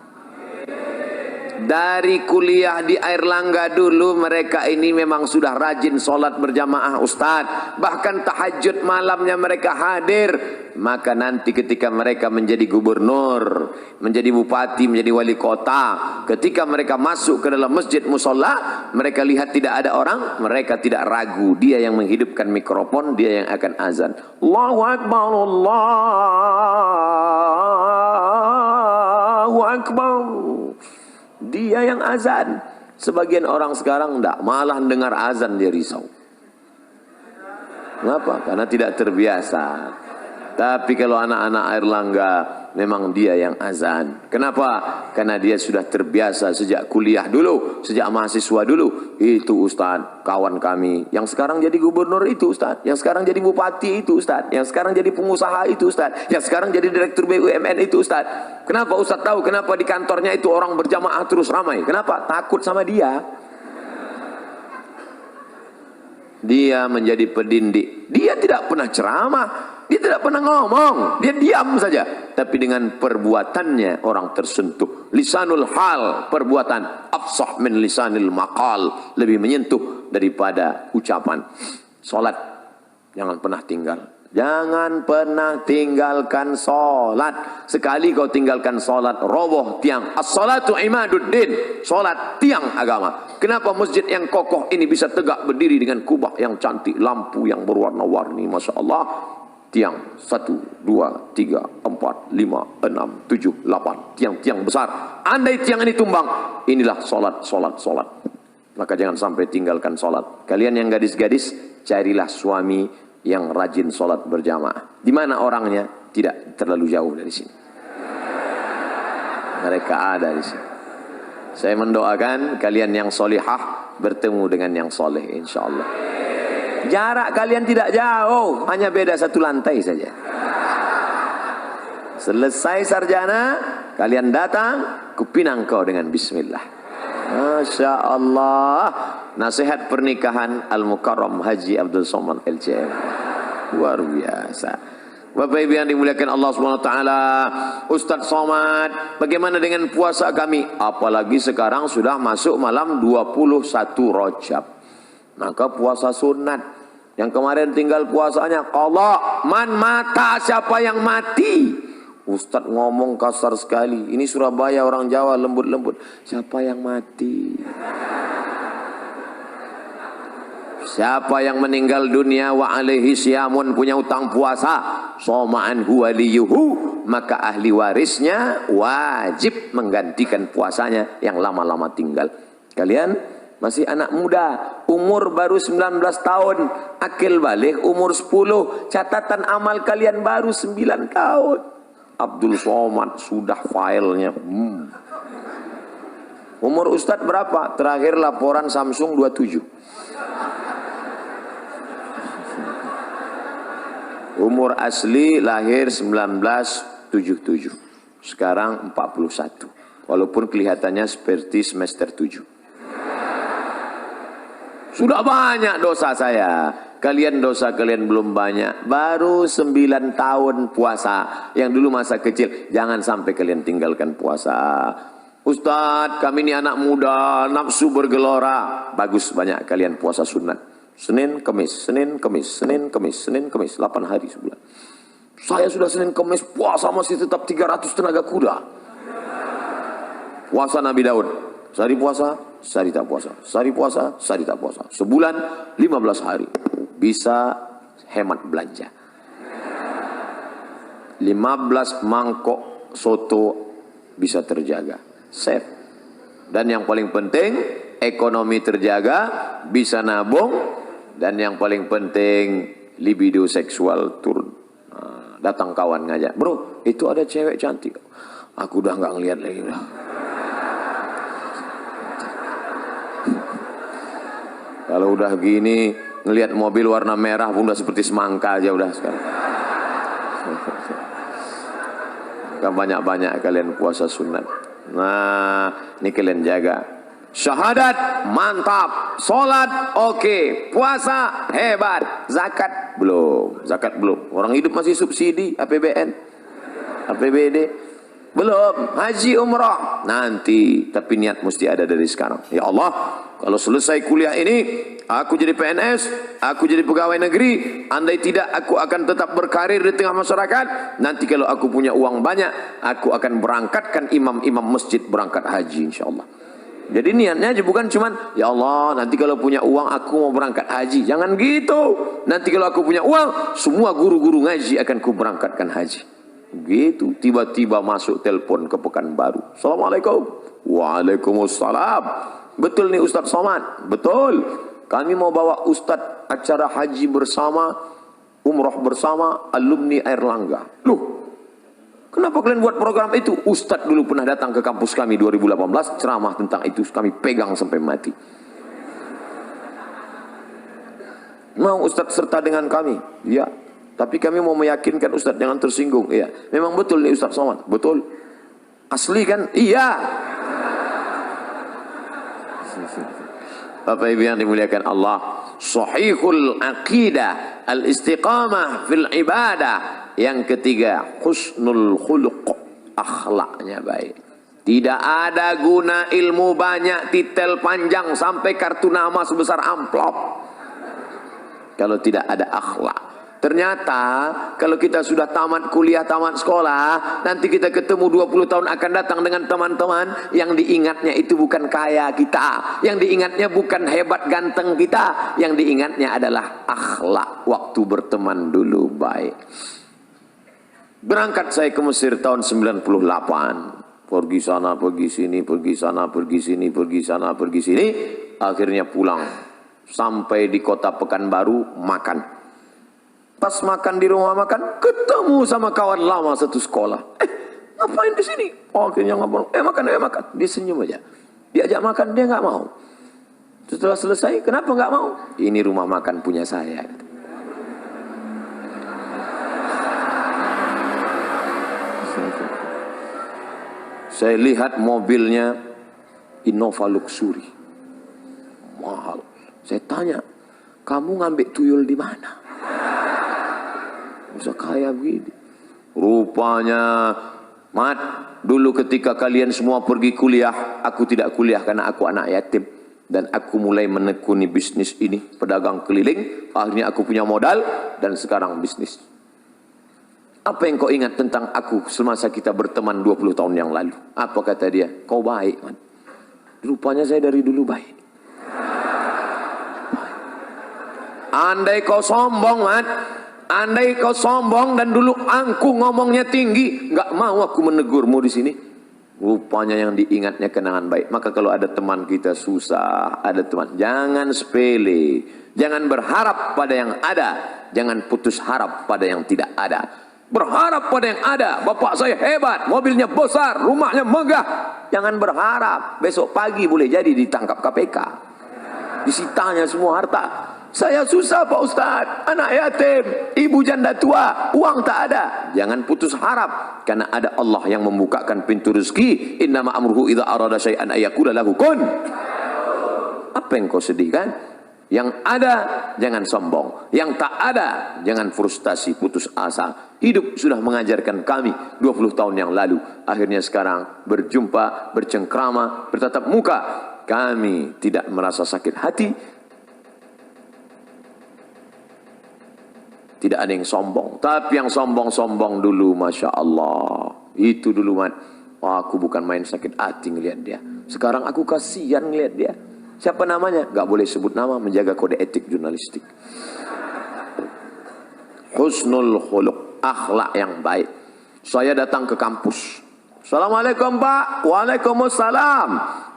Speaker 1: Dari kuliah di Airlangga dulu mereka ini memang sudah rajin solat berjamaah Ustadz. Bahkan tahajud malamnya mereka hadir. Maka nanti ketika mereka menjadi gubernur, menjadi bupati, menjadi wali kota, ketika mereka masuk ke dalam masjid musola, mereka lihat tidak ada orang, mereka tidak ragu. Dia yang menghidupkan mikrofon, dia yang akan azan. Allahu Akbar, Allahu Akbar. Dia yang azan. Sebagian orang sekarang enggak, malah dengar azan dia risau. Kenapa? Karena tidak terbiasa. Tapi kalau anak-anak Airlangga memang dia yang azan. Kenapa? Karena dia sudah terbiasa sejak kuliah dulu, sejak mahasiswa dulu. Itu Ustaz, kawan kami yang sekarang jadi gubernur itu Ustaz, yang sekarang jadi bupati itu Ustaz, yang sekarang jadi pengusaha itu Ustaz, yang sekarang jadi direktur BUMN itu Ustaz. Kenapa Ustaz tahu? Kenapa di kantornya itu orang berjamaah terus ramai? Kenapa? Takut sama dia. Dia menjadi pendindik. Dia tidak pernah ceramah, dia tidak pernah ngomong, dia diam saja. Tapi dengan perbuatannya orang tersentuh. Lisanul hal, perbuatan afsah min lisanil maqal, lebih menyentuh daripada ucapan. Salat jangan pernah tinggal. Jangan pernah tinggalkan salat. Sekali kau tinggalkan salat, roboh tiang. As-salatu imaduddin. Salat tiang agama. Kenapa masjid yang kokoh ini bisa tegak berdiri dengan kubah yang cantik, lampu yang berwarna-warni, Masya Allah. Tiang 1, 2, 3, 4, 5, 6, 7, 8. Tiang-tiang besar. Andai tiang ini tumbang, inilah salat. Maka jangan sampai tinggalkan salat. Kalian yang gadis-gadis, carilah suami yang rajin sholat berjamaah. Di mana orangnya? Tidak terlalu jauh dari sini. Mereka ada di sini. Saya mendoakan kalian yang solihah bertemu dengan yang soleh, insya Allah. Jarak kalian tidak jauh, hanya beda 1 lantai saja. Selesai sarjana, kalian datang, kupinang kau dengan bismillah. Masya Allah. Nasihat pernikahan Al-Mukarram Haji Abdul Somad LCM. Luar biasa. Bapak Ibu yang dimuliakan Allah SWT. Ustadz Somad, bagaimana dengan puasa kami? Apalagi sekarang sudah masuk malam 21 Rajab. Maka puasa sunat. Yang kemarin tinggal puasanya qadha. Man mata, siapa yang mati? Ustadz ngomong kasar sekali. Ini Surabaya, orang Jawa lembut-lembut. Siapa yang mati? Siapa yang meninggal dunia wa alaihi syamun, punya utang puasa, soma'an huwa liyuhu, maka ahli warisnya wajib menggantikan puasanya yang lama-lama tinggal. Kalian masih anak muda, umur baru 19 tahun, akil balik umur 10, catatan amal kalian baru 9 tahun. Abdul Somad sudah filenya. Umur Ustadz berapa? Terakhir laporan Samsung 27. Umur asli lahir 1977. Sekarang 41. Walaupun kelihatannya seperti semester 7. Sudah banyak dosa saya. Kalian dosa kalian belum banyak. Baru 9 tahun puasa. Yang dulu masa kecil. Jangan sampai kalian tinggalkan puasa. Ustadz, kami ini anak muda, nafsu bergelora. Bagus, banyak kalian puasa sunat. Senin, Kamis, Senin, Kamis, Senin, Kamis, Senin, Kamis, 8 hari sebulan. Saya sudah Senin, Kamis, puasa masih tetap 300 tenaga kuda. Puasa Nabi Daud. Sehari puasa, sehari tak puasa. Sehari puasa, sehari tak puasa. Sebulan, 15 hari. Bisa hemat belanja. 15 mangkok soto bisa terjaga. Save. Dan yang paling penting, ekonomi terjaga, bisa nabung. Dan yang paling penting, libido seksual turun. Datang kawan ngajak, bro, itu ada cewek cantik. Aku udah nggak ngeliat lagi udah. Kalau udah gini, ngelihat mobil warna merah pun udah seperti semangka aja udah sekarang. Gak banyak-banyak kalian puasa sunat. Nah, ini kalian jaga. Syahadat mantap, solat oke, puasa hebat, zakat belum, orang hidup masih subsidi, APBN, APBD belum, haji umrah nanti, tapi niat mesti ada dari sekarang. Ya Allah, kalau selesai kuliah ini aku jadi PNS, aku jadi pegawai negeri, andai tidak aku akan tetap berkarir di tengah masyarakat. Nanti kalau aku punya uang banyak, aku akan berangkatkan imam-imam masjid berangkat haji insyaallah. Jadi niatnya aja bukan cuman, ya Allah nanti kalau punya uang aku mau berangkat haji. Jangan gitu. Nanti kalau aku punya uang, semua guru-guru ngaji akan ku berangkatkan haji. Gitu. Tiba-tiba masuk telepon ke Pekanbaru. Assalamualaikum. Waalaikumsalam. Betul nih Ustadz Somad? Betul. kami mau bawa Ustadz acara haji bersama, umroh bersama, alumni Airlangga. Loh, kenapa kalian buat program itu? Ustadz dulu pernah datang ke kampus kami 2018, ceramah tentang itu, kami pegang sampai mati. Mau Ustadz serta dengan kami? Ya. Tapi kami mau meyakinkan Ustadz jangan tersinggung. Iya. Memang betul nih Ustadz Somad? Betul. Asli kan? Iya. Bapak Ibu yang dimuliakan Allah, sahihul aqidah, al-istiqamah fil ibadah. Yang ketiga, husnul khuluq, akhlaknya baik. Tidak ada guna ilmu banyak, titel panjang sampai kartu nama sebesar amplop kalau tidak ada akhlak. Ternyata kalau kita sudah tamat kuliah, tamat sekolah, nanti kita ketemu 20 tahun akan datang dengan teman-teman yang diingatnya itu bukan kaya kita, yang diingatnya bukan hebat ganteng kita, yang diingatnya adalah akhlak waktu berteman dulu baik. Berangkat saya ke Mesir tahun 98, pergi sana, pergi sini, pergi sana, pergi sini, pergi sana, pergi sini, akhirnya pulang. Sampai di kota Pekanbaru, makan. Pas makan di rumah makan, ketemu sama kawan lama satu sekolah. Ngapain di sini? Oh, akhirnya ngomong, makan, makan. Dia senyum aja. Diajak makan, dia nggak mau. Setelah selesai, kenapa nggak mau? Ini rumah makan punya saya. Saya lihat mobilnya Innova Luxury. Mahal. Saya tanya, kamu ngambil tuyul di mana? Bisa kaya begini. Rupanya, Mat, dulu ketika kalian semua pergi kuliah, aku tidak kuliah karena aku anak yatim. Dan aku mulai menekuni bisnis ini, pedagang keliling. Akhirnya aku punya modal dan sekarang bisnis. Apa yang kau ingat tentang aku semasa kita berteman 20 tahun yang lalu? Apa kata dia? Kau baik, Mat. Rupanya saya dari dulu baik. Andai kau sombong, Mat. Andai kau sombong dan dulu angkuh ngomongnya tinggi, nggak mau aku menegurmu di sini. Rupanya yang diingatnya kenangan baik. Maka kalau ada teman kita susah, ada teman, jangan sepele, jangan berharap pada yang ada, jangan putus harap pada yang tidak ada. Berharap pada yang ada. Bapak saya hebat, mobilnya besar, rumahnya megah. Jangan berharap besok pagi boleh jadi ditangkap KPK, disitanya semua harta. Saya susah Pak Ustadz, anak yatim, ibu janda tua, uang tak ada. Jangan putus harap, karena ada Allah yang membukakan pintu rezeki. Innama amruhu idza arada syai'an ayyaqula lahu kun. Apa yang kau sedihkan? Yang ada jangan sombong, yang tak ada jangan frustasi, putus asa. Hidup sudah mengajarkan kami 20 tahun yang lalu. Akhirnya sekarang berjumpa, bercengkrama, bertatap muka. Kami tidak merasa sakit hati. Tidak ada yang sombong. Tapi yang sombong-sombong dulu, Masya Allah. Itu dulu, Mat. Oh, aku bukan main sakit hati ngelihat dia. Sekarang aku kasihan ngelihat dia. Siapa namanya? Gak boleh sebut nama, menjaga kode etik jurnalistik. Husnul khuluq, akhlak yang baik. Saya datang ke kampus. Assalamualaikum Pak. Waalaikumsalam.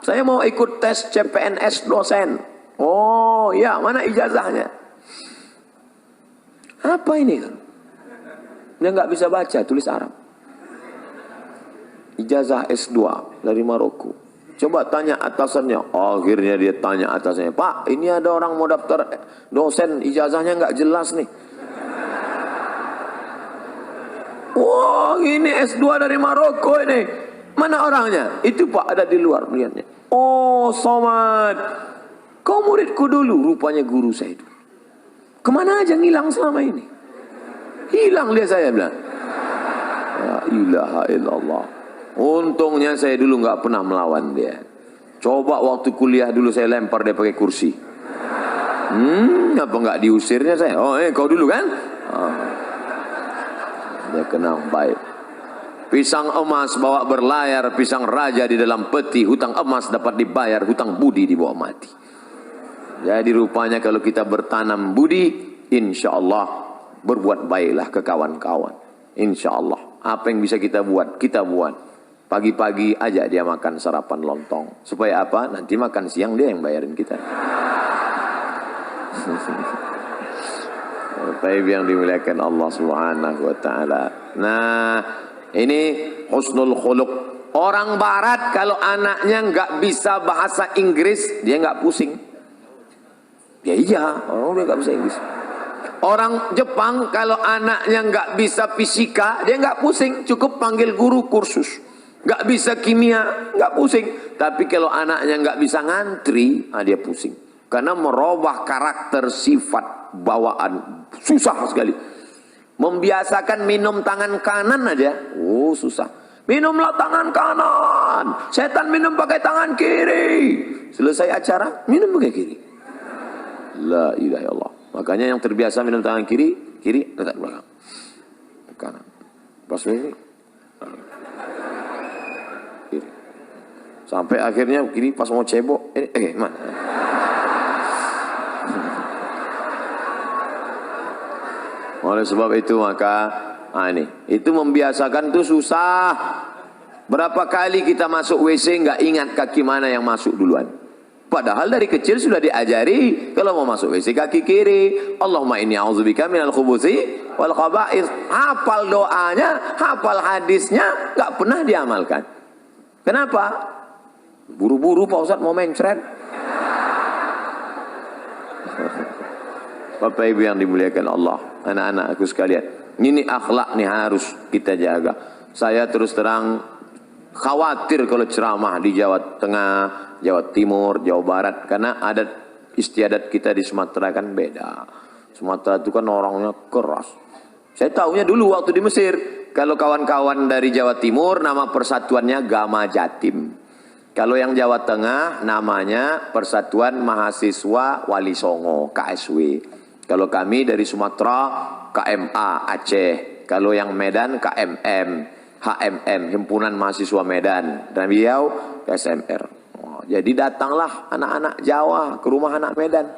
Speaker 1: Saya mau ikut tes CPNS dosen. Oh ya, mana ijazahnya? Apa ini kan? Dia nggak bisa baca, tulis Arab. Ijazah S2 dari Maroko. Coba tanya atasannya. Akhirnya dia tanya atasannya, Pak, ini ada orang mau daftar dosen, ijazahnya nggak jelas nih. Wah, ini S2 dari Maroko ini. Mana orangnya? Itu Pak, ada di luar melihatnya. Oh, Somad, kau muridku dulu, rupanya guru saya itu. Kemana aja ngilang selama ini? Hilang dia, saya bilang. La ilaha illallah. Untungnya saya dulu nggak pernah melawan dia. Coba waktu kuliah dulu saya lempar dia pakai kursi. Apa nggak diusirnya saya? Oh, kau dulu kan? Oh. Dia kenal baik. Pisang emas bawa berlayar, pisang raja di dalam peti. Hutang emas dapat dibayar, hutang budi dibawa mati. Jadi rupanya kalau kita bertanam budi, insya Allah berbuat baiklah ke kawan-kawan. Insya Allah. Apa yang bisa kita buat, kita buat. Pagi-pagi ajak dia makan sarapan lontong. Supaya apa? Nanti makan siang dia yang bayarin kita. Baik yang dimuliakan Allah Subhanahu wa taala. Nah, ini husnul khuluq. Orang barat kalau anaknya nggak bisa bahasa Inggris, dia nggak pusing. Ya iya, orang dia nggak bisa Inggris. Orang Jepang kalau anaknya nggak bisa fisika, dia nggak pusing, cukup panggil guru kursus. Nggak bisa kimia, nggak pusing. Tapi kalau anaknya nggak bisa ngantri, dia pusing. Karena merubah karakter, sifat, bawaan, susah sekali. Membiasakan minum tangan kanan aja, susah. Minumlah tangan kanan, setan minum pakai tangan kiri. Selesai acara, minum pakai kiri. La ilaha illallah. Makanya yang terbiasa minum tangan kiri, letak belakang. Kanan. Pas ini kiri. Sampai akhirnya kiri pas mau cebok, mana? Oleh sebab itu maka itu membiasakan itu susah. Berapa kali kita masuk WC nggak ingat kaki mana yang masuk duluan. Padahal dari kecil sudah diajari kalau mau masuk WC kaki kiri. Allahumma inni a'udzubika minal khubuthi wal khaba'ith. Hafal doanya, hafal hadisnya, nggak pernah diamalkan. Kenapa? Buru-buru Pak Ustadz mau mencret. Bapak Ibu yang dimuliakan Allah, anak-anakku sekalian, ini akhlak nih harus kita jaga. Saya terus terang khawatir kalau ceramah di Jawa Tengah, Jawa Timur, Jawa Barat, karena adat istiadat kita di Sumatera kan beda. Sumatera itu kan orangnya keras. Saya tahunya dulu waktu di Mesir, kalau kawan-kawan dari Jawa Timur nama persatuannya Gama Jatim. Kalau yang Jawa Tengah namanya Persatuan Mahasiswa Wali Songo, KSW. Kalau kami dari Sumatera KMA Aceh. Kalau yang Medan KMM, HMM, Himpunan Mahasiswa Medan. Dan beliau SMR. Jadi datanglah anak-anak Jawa ke rumah anak Medan.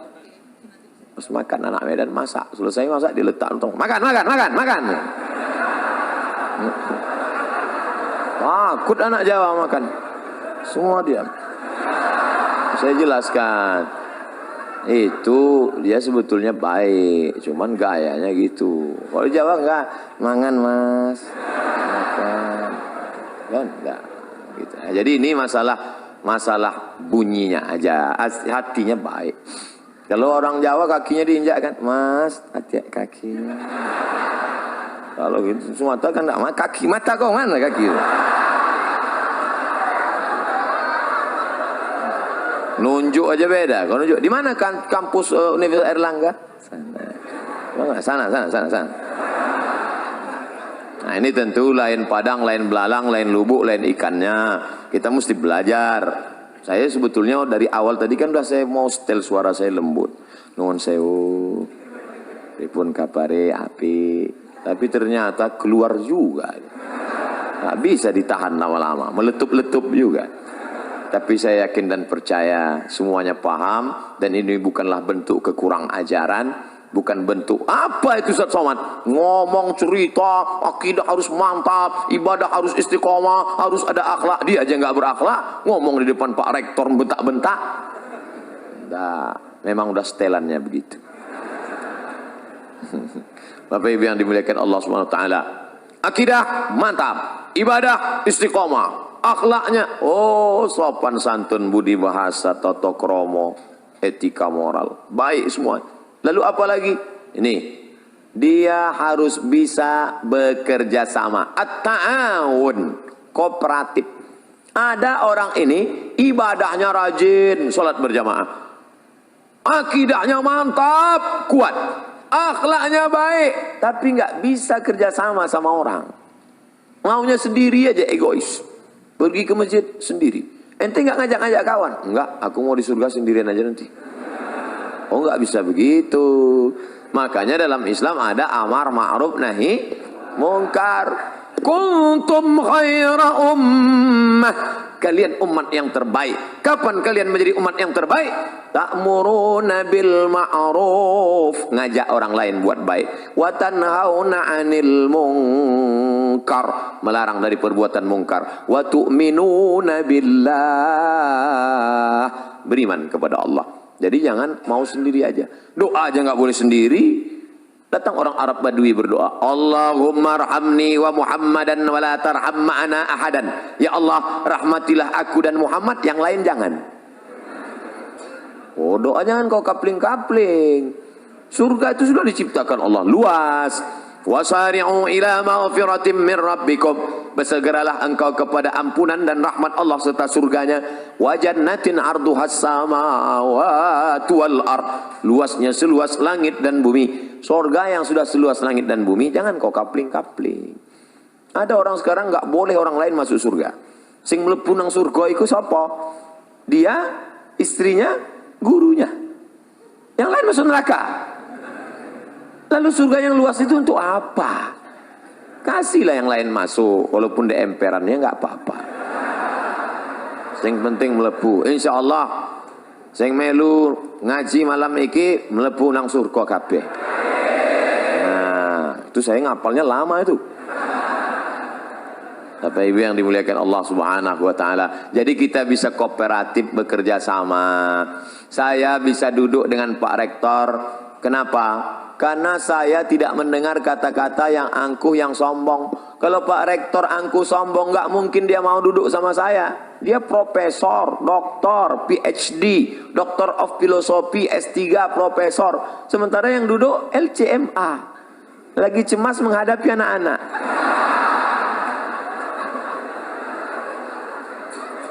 Speaker 1: Terus makan anak Medan, masak. Selesai masak diletak untung. Makan. Takut anak Jawa makan. Semua diam. Saya jelaskan. Itu dia sebetulnya baik, cuman gayanya gitu. Kalau Jawa enggak, mangan mas, makan, kan enggak. Gitu. Jadi ini masalah bunyinya aja, hatinya baik. Kalau orang Jawa kakinya diinjak kan, mas, hati kakinya. Kalau gitu Sumatera kan enggak, kaki mata kau mana kaki? Nunjuk aja beda. Kalau nunjuk di mana kan kampus Universitas Airlangga? Sana. Nah ini tentu lain Padang, lain belalang, lain lubuk, lain ikannya. Kita mesti belajar. Saya sebetulnya dari awal tadi kan udah saya mau setel suara saya lembut. Nuhun sewu. Pripun kapare api. Tapi ternyata keluar juga. Nggak bisa ditahan lama-lama. Meletup-letup juga. Tapi saya yakin dan percaya semuanya paham. Dan ini bukanlah bentuk kekurang ajaran. Bukan bentuk apa itu Ustaz Somad. Ngomong cerita, akidah harus mantap, ibadah harus istiqomah, harus ada akhlak. Dia aja nggak berakhlak, ngomong di depan Pak Rektor bentak-bentak. Nah, memang udah setelannya begitu. Bapak Ibu yang dimuliakan Allah Subhanahu wa taala. Akidah mantap, ibadah istiqomah. Akhlaknya, sopan santun, budi bahasa, tata krama, etika moral, baik semua. Lalu apa lagi? Ini, dia harus bisa bekerja sama. At-ta'awun, kooperatif. Ada orang ini ibadahnya rajin, sholat berjamaah, akidahnya mantap, kuat, akhlaknya baik, tapi nggak bisa kerja sama sama orang. Maunya sendiri aja, egois. Pergi ke masjid sendiri. Ente nggak ngajak-ngajak kawan? Enggak, aku mau di surga sendirian aja nanti. Oh nggak bisa begitu. Makanya dalam Islam ada amar ma'ruf nahi mungkar. Kuntum khaira ummah. Kalian umat yang terbaik. Kapan kalian menjadi umat yang terbaik? Ta'muruna bil ma'ruf. Ngajak orang lain buat baik. Wa tanhauna 'anil munkar. Melarang dari perbuatan mungkar. Wa tu'minuna billah. Beriman kepada Allah. Jadi jangan mau sendiri aja. Doa aja nggak boleh sendiri. Datang orang Arab Badui berdoa, Allahumma arhamni wa Muhammadan wa la tarham ma'ana ahadan. Ya Allah, rahmatilah aku dan Muhammad, yang lain jangan. Oh, doa jangan kau kapling-kapling. Surga itu sudah diciptakan Allah luas. Wasari'u ila maghfiratin min rabbikum. Bersegeralah engkau kepada ampunan dan rahmat Allah serta surganya. Wa jannatin arduhas samawati wal ard. Luasnya seluas langit dan bumi. Surga yang sudah seluas langit dan bumi, jangan kau kapling-kapling. Ada orang sekarang nggak boleh orang lain masuk surga. Sing mlebu nang surga iku sapa? Dia, istrinya, gurunya. Yang lain masuk neraka. Lalu surga yang luas itu untuk apa? Kasihlah yang lain masuk, walaupun di emperannya nggak apa-apa. Yang penting melebu. Insya Allah, sing melu ngaji malam iki melebu nang surga kabeh. Nah, itu saya ngapalnya lama itu. Bapak Ibu yang dimuliakan Allah Subhanahu wa taala. Jadi kita bisa kooperatif bekerja sama. Saya bisa duduk dengan Pak Rektor. Kenapa? Karena saya tidak mendengar kata-kata yang angkuh, yang sombong. Kalau Pak Rektor angkuh sombong, nggak mungkin dia mau duduk sama saya. Dia profesor, doktor, PhD, Doctor of Philosophy, S3, profesor. Sementara yang duduk LCMA. Lagi cemas menghadapi anak-anak.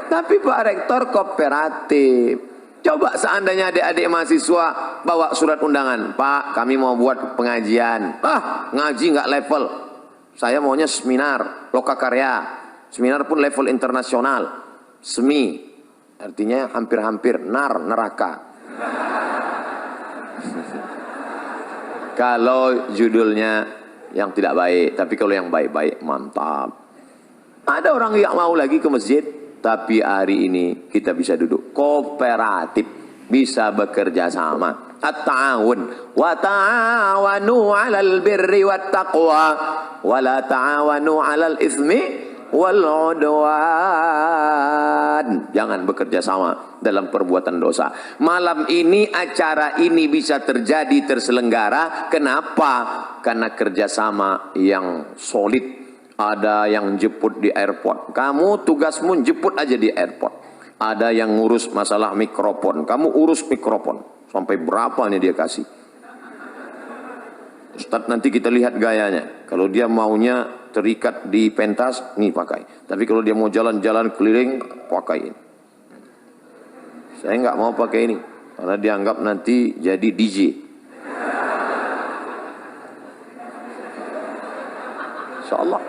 Speaker 1: Tapi Pak Rektor kooperatif. Coba seandainya adik-adik mahasiswa bawa surat undangan, Pak, kami mau buat pengajian. Ngaji nggak level. Saya maunya seminar, lokakarya. Seminar pun level internasional. Semi, artinya hampir-hampir, neraka. Kalau judulnya yang tidak baik, tapi kalau yang baik-baik, mantap. Ada orang yang mau lagi ke masjid. Tapi hari ini kita bisa duduk kooperatif, bisa bekerja sama. At-ta'awun wa ta'awanu 'alal birri wat taqwa wa la ta'awanu 'alal itsmi wal 'udwan. Jangan bekerja sama dalam perbuatan dosa. Malam ini acara ini bisa terjadi, terselenggara. Kenapa? Karena kerjasama yang solid. Ada yang jemput di airport, kamu tugasmu jemput aja di airport. Ada yang ngurus masalah mikrofon, kamu urus mikrofon. Sampai berapa nih dia kasih? Ustadz, nanti kita lihat gayanya. Kalau dia maunya terikat di pentas, nih pakai. Tapi kalau dia mau jalan-jalan keliling, pakai ini. Saya nggak mau pakai ini, karena dianggap nanti jadi DJ. Insya Allah.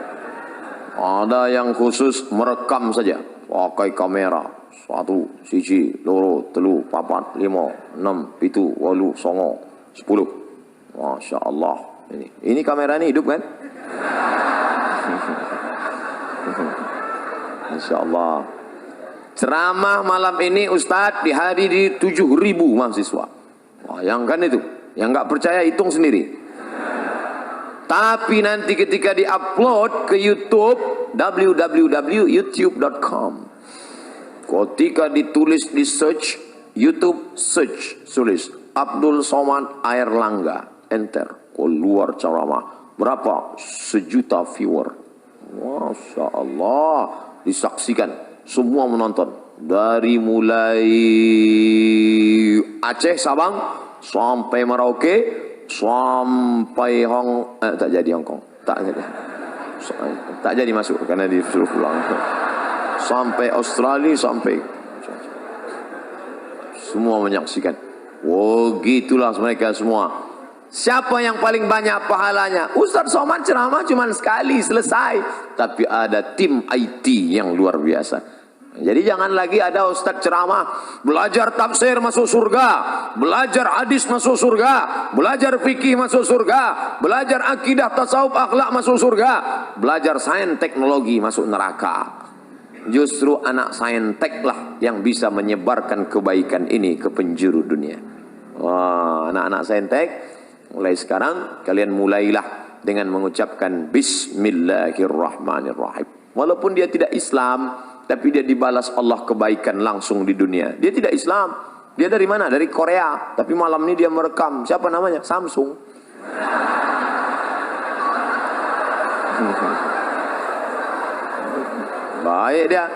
Speaker 1: Ada yang khusus merekam saja, pakai kamera 1, 1, 2, 3, 4, 5, 6, 7, 8, 9, 10. Masya Allah. Ini kamera ini hidup kan? Masya Allah. Ceramah malam ini Ustadz dihadiri 7.000 mahasiswa. Bayangkan itu. Yang nggak percaya hitung sendiri. Tapi nanti ketika di-upload ke YouTube, www.youtube.com. Ketika ditulis di search, YouTube search, tulis Abdul Somad Airlangga, enter, keluar ceramah. Berapa? 1 juta viewer. Masya Allah. Disaksikan, semua menonton. Dari mulai Aceh, Sabang, sampai Merauke, sampai tak jadi Hong Kong, tak jadi masuk karena disuruh pulang. Sampai Australia, sampai semua menyaksikan. Oh, gitulah mereka semua. Siapa yang paling banyak pahalanya? Ustadz Somad ceramah cuma sekali selesai, tapi ada tim IT yang luar biasa. Jadi jangan lagi ada ustadz ceramah, belajar tafsir masuk surga, belajar hadis masuk surga, belajar fikih masuk surga, belajar akidah, tasawuf, akhlak masuk surga, belajar sains teknologi masuk neraka. Justru anak saintek lah yang bisa menyebarkan kebaikan ini ke penjuru dunia. Wah, anak-anak saintek, mulai sekarang kalian mulailah dengan mengucapkan Bismillahirrahmanirrahim. Walaupun dia tidak Islam, tapi dia dibalas Allah kebaikan langsung di dunia. Dia tidak Islam, Dia dari mana? Dari Korea. Tapi malam ini dia merekam. Siapa namanya? Samsung. Baik dia.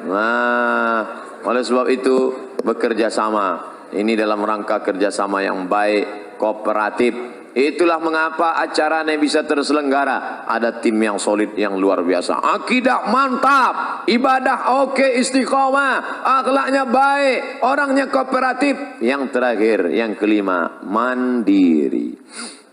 Speaker 1: Nah, oleh sebab itu bekerja sama. Ini dalam rangka kerjasama yang baik, kooperatif. Itulah mengapa acara ini bisa terselenggara. Ada tim yang solid, yang luar biasa. Akidah mantap, ibadah oke, istiqomah, akhlaknya baik, orangnya kooperatif. Yang terakhir, yang kelima, mandiri.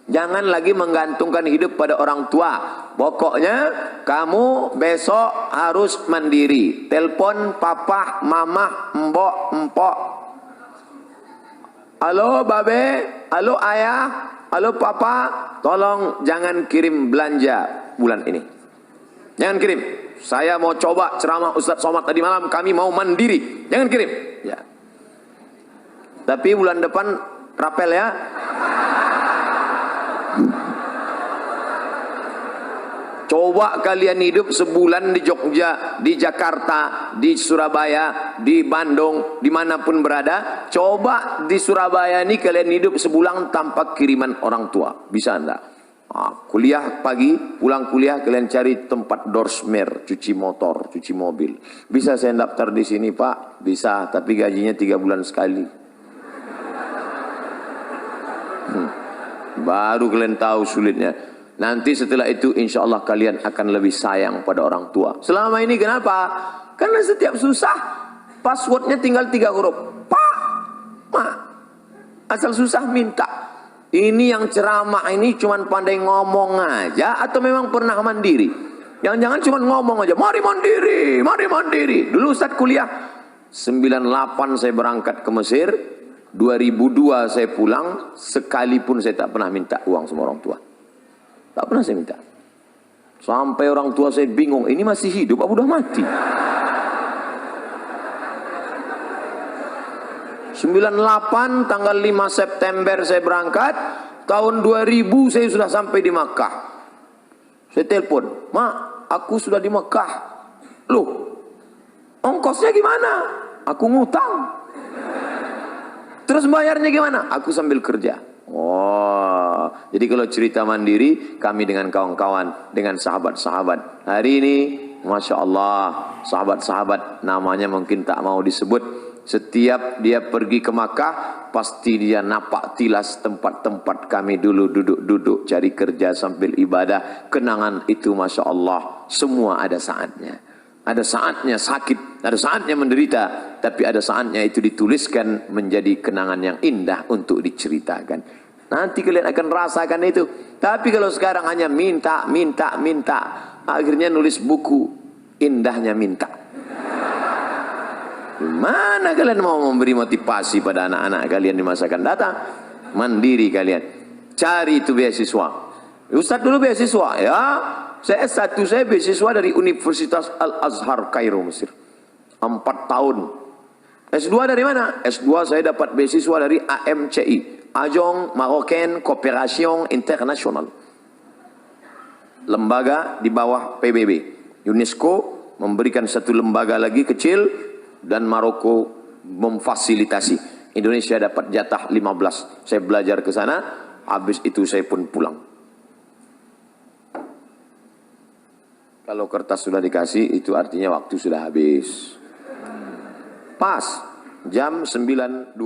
Speaker 1: Jangan lagi menggantungkan hidup pada orang tua. Pokoknya kamu besok harus mandiri. Telepon papa, mama, mbok, empok. Halo babe, halo ayah, halo papa, tolong jangan kirim belanja bulan ini. Jangan kirim. Saya mau coba ceramah Ustadz Somad tadi malam, kami mau mandiri. Jangan kirim. Ya. Tapi bulan depan rapel ya. Coba kalian hidup sebulan di Jogja, di Jakarta, di Surabaya, di Bandung, dimanapun berada. Coba di Surabaya ini kalian hidup sebulan tanpa kiriman orang tua. Bisa enggak? Kuliah pagi, pulang kuliah kalian cari tempat dorsmer, cuci motor, cuci mobil. Bisa saya daftar di sini Pak? Bisa, tapi gajinya 3 bulan sekali. Baru kalian tahu sulitnya. Nanti setelah itu insya Allah kalian akan lebih sayang pada orang tua. Selama ini kenapa? Karena setiap susah passwordnya tinggal 3 huruf. Pak, ma, asal susah minta. Ini yang ceramah ini cuman pandai ngomong aja atau memang pernah mandiri? Jangan-jangan cuman ngomong aja. Mari mandiri, mari mandiri. Dulu Ustaz kuliah 98 saya berangkat ke Mesir. 2002 saya pulang. Sekalipun saya tak pernah minta uang sama orang tua. Tak pernah saya minta. Sampai orang tua saya bingung, ini masih hidup apa udah mati? 98 tanggal 5 September saya berangkat. Tahun 2000 saya sudah sampai di Makkah. Saya telepon, "Mak, aku sudah di Makkah." Loh, ongkosnya gimana? Aku ngutang. Terus bayarnya gimana? Aku sambil kerja. Oh, jadi kalau cerita mandiri, kami dengan kawan-kawan, dengan sahabat-sahabat. Hari ini, Masya Allah, sahabat-sahabat namanya mungkin tak mau disebut. Setiap dia pergi ke Makkah, pasti dia napak tilas tempat-tempat kami dulu duduk-duduk cari kerja sambil ibadah. Kenangan itu Masya Allah, semua ada saatnya. Ada saatnya sakit, ada saatnya menderita, tapi ada saatnya itu dituliskan menjadi kenangan yang indah untuk diceritakan. Nanti kalian akan rasakan itu. Tapi kalau sekarang hanya minta, minta, minta, akhirnya nulis buku indahnya minta. Mana kalian mau memberi motivasi pada anak-anak kalian di masa akan datang? Mandiri kalian. Cari itu beasiswa. Ustaz dulu beasiswa ya. Saya S1 saya beasiswa dari Universitas Al-Azhar Kairo Mesir. 4 tahun. S2 dari mana? S2 saya dapat beasiswa dari AMCI, Agence Marocaine Coopération Internationale. Lembaga di bawah PBB. UNESCO memberikan satu lembaga lagi kecil dan Maroko memfasilitasi. Indonesia dapat jatah 15. Saya belajar ke sana, habis itu saya pun pulang. Kalau kertas sudah dikasih, itu artinya waktu sudah habis. Pas, jam 9.20.